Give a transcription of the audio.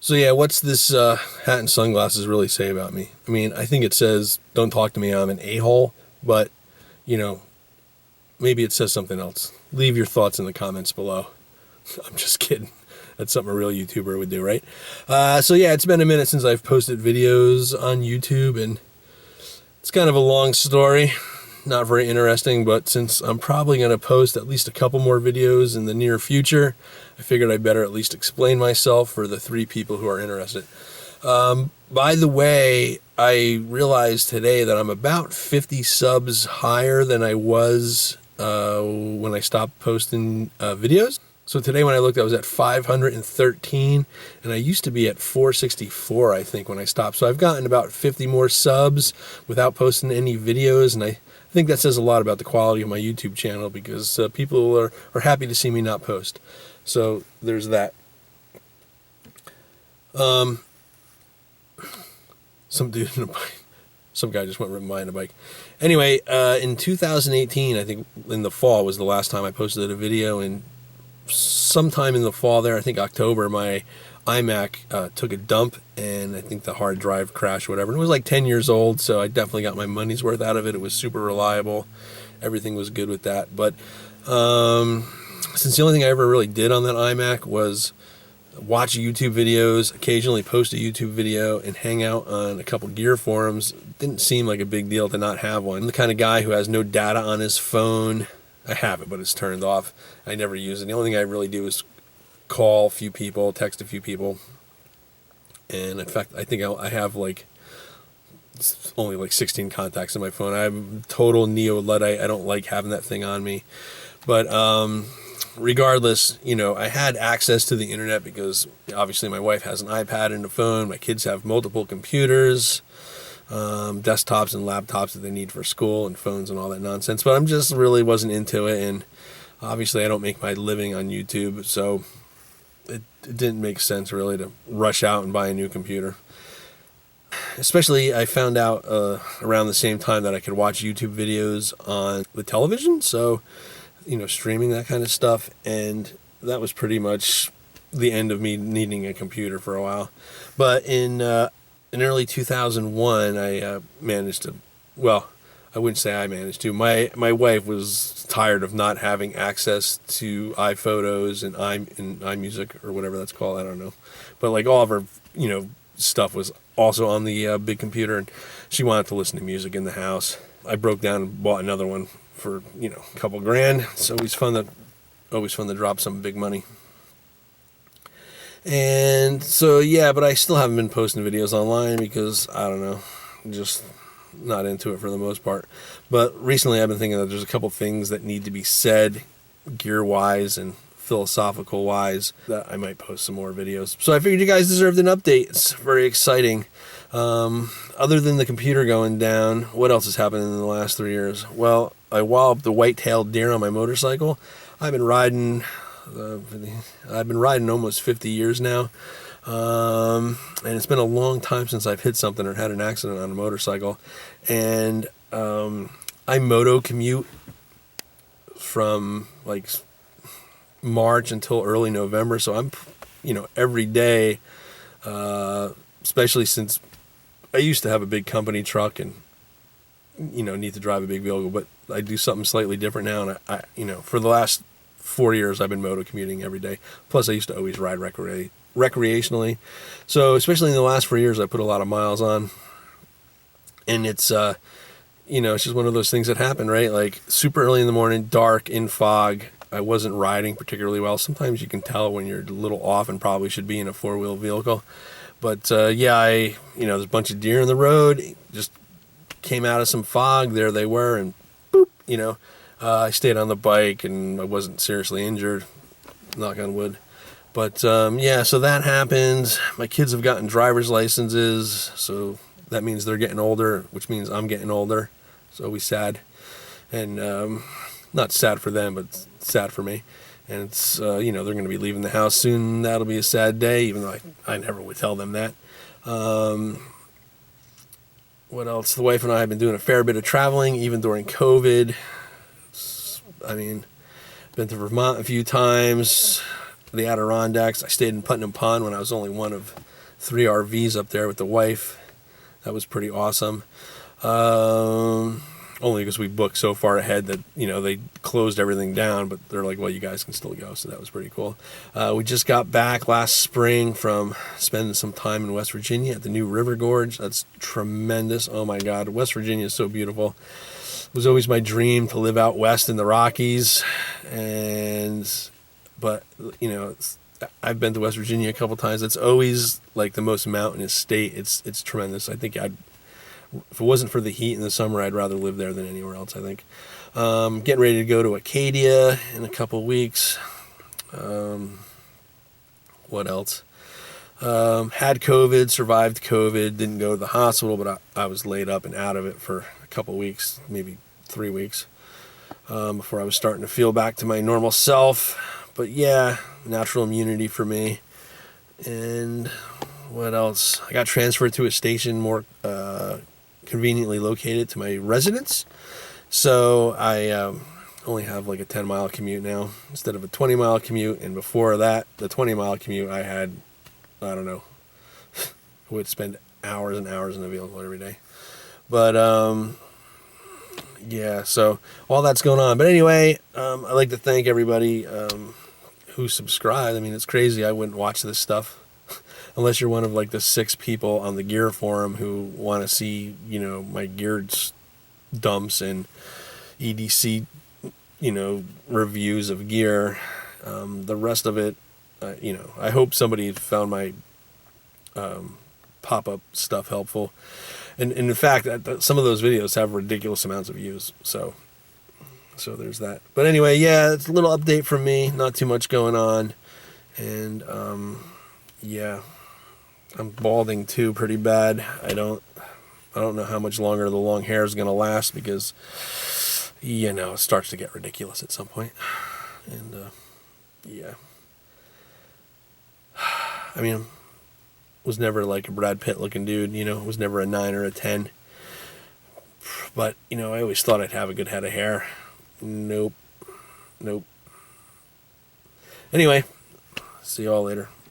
So yeah, what's this hat and sunglasses really say about me? I mean, I think it says, don't talk to me, I'm an a-hole, but, you know, maybe it says something else. Leave your thoughts in the comments below. I'm just kidding. That's something a real YouTuber would do, right? So yeah, it's been a minute since I've posted videos on YouTube, and it's kind of a long story. Not very interesting, but since I'm probably going to post at least a couple more videos in the near future, I figured I better at least explain myself for the 3 people who are interested. By the way, I realized today that I'm about 50 subs higher than I was when I stopped posting videos. So today when I looked, I was at 513, and I used to be at 464, I think, when I stopped. So I've gotten about 50 more subs without posting any videos, and I think that says a lot about the quality of my YouTube channel, because people are happy to see me not post. So there's that. Some dude in a bike. Some guy just went by in a bike. Anyway, in 2018, I think in the fall was the last time I posted a video, and sometime in the fall there, I think October, my iMac took a dump, and I think the hard drive crashed or whatever. And it was like 10 years old, so I definitely got my money's worth out of it. It was super reliable. Everything was good with that. But since the only thing I ever really did on that iMac was watch YouTube videos, occasionally post a YouTube video, and hang out on a couple gear forums, it didn't seem like a big deal to not have one. I'm the kind of guy who has no data on his phone. I have it, but it's turned off. I never use it. The only thing I really do is call a few people, text a few people. And in fact, I think I have like only like 16 contacts in my phone. I'm total neo-Luddite. I don't like having that thing on me. But regardless, you know, I had access to the internet because obviously my wife has an iPad and a phone. My kids have multiple computers, desktops and laptops that they need for school, and phones and all that nonsense. But I'm just really wasn't into it, and obviously I don't make my living on YouTube, so it didn't make sense really to rush out and buy a new computer. Especially I found out around the same time that I could watch YouTube videos on the television, so, you know, streaming, that kind of stuff, and that was pretty much the end of me needing a computer for a while. But in early 2001, I managed to, well, I wouldn't say I managed to. My wife was tired of not having access to iPhotos and iMusic or whatever that's called. I don't know, but like all of her, you know, stuff was also on the big computer, and she wanted to listen to music in the house. I broke down and bought another one for, you know, a couple grand. It's always fun to drop some big money. And so yeah, but I still haven't been posting videos online because I don't know, just not into it for the most part. But recently I've been thinking that there's a couple things that need to be said gear wise and philosophical wise that I might post some more videos. So I figured you guys deserved an update. It's very exciting. Other than the computer going down, what else has happened in the last 3 years? Well, I walloped the white-tailed deer on my motorcycle. I've been riding almost 50 years now. And it's been a long time since I've hit something or had an accident on a motorcycle. And I moto commute from like March until early November. So I'm, you know, every day, especially since I used to have a big company truck and, you know, need to drive a big vehicle, but I do something slightly different now. And I you know, for the last 4 years, I've been moto commuting every day. Plus, I used to always ride recreationally. So, especially in the last 4 years, I put a lot of miles on. And it's, you know, it's just one of those things that happen, right? Like, super early in the morning, dark, in fog. I wasn't riding particularly well. Sometimes you can tell when you're a little off and probably should be in a four-wheel vehicle. But, yeah, you know, there's a bunch of deer in the road. Just came out of some fog. There they were, and boop, you know. I stayed on the bike, and I wasn't seriously injured, knock on wood. But, yeah, so that happened. My kids have gotten driver's licenses, so that means they're getting older, which means I'm getting older. It's always sad. And not sad for them, but sad for me. And it's, you know, they're going to be leaving the house soon. That'll be a sad day, even though I never would tell them that. What else? The wife and I have been doing a fair bit of traveling, even during COVID. I mean, been to Vermont a few times, the Adirondacks. I stayed in Putnam Pond when I was only one of 3 RVs up there with the wife. That was pretty awesome. Only because we booked so far ahead that, they closed everything down, but they're like, well, you guys can still go, so that was pretty cool. We just got back last spring from spending some time in West Virginia at the new River Gorge. That's tremendous. Oh my God, West Virginia is so beautiful. It was always my dream to live out west in the Rockies, but I've been to West Virginia a couple times. It's always like the most mountainous state. It's tremendous. I think if it wasn't for the heat in the summer, I'd rather live there than anywhere else, I think. Getting ready to go to Acadia in a couple of weeks. What else? Had COVID, survived COVID, didn't go to the hospital, but I was laid up and out of it for a couple of weeks, maybe 3 weeks, before I was starting to feel back to my normal self. But yeah, natural immunity for me. And what else? I got transferred to a station more conveniently located to my residence. So I only have like a 10-mile commute now instead of a 20-mile commute. And before that, the 20-mile commute, I had, I don't know, I would spend hours and hours in the vehicle every day. But yeah, so all that's going on. But anyway, I'd like to thank everybody who subscribed. I mean, it's crazy. I wouldn't watch this stuff unless you're one of like the 6 people on the gear forum who want to see, my gear dumps and EDC, reviews of gear. The rest of it, I hope somebody found my pop-up stuff helpful. And in fact, some of those videos have ridiculous amounts of views. So there's that. But anyway, yeah, it's a little update from me. Not too much going on. And yeah. I'm balding too pretty bad. I don't know how much longer the long hair is going to last because, it starts to get ridiculous at some point. And, yeah. I mean, was never like a Brad Pitt looking dude, was never a 9 or a 10. But, I always thought I'd have a good head of hair. Nope. Anyway, see y'all later.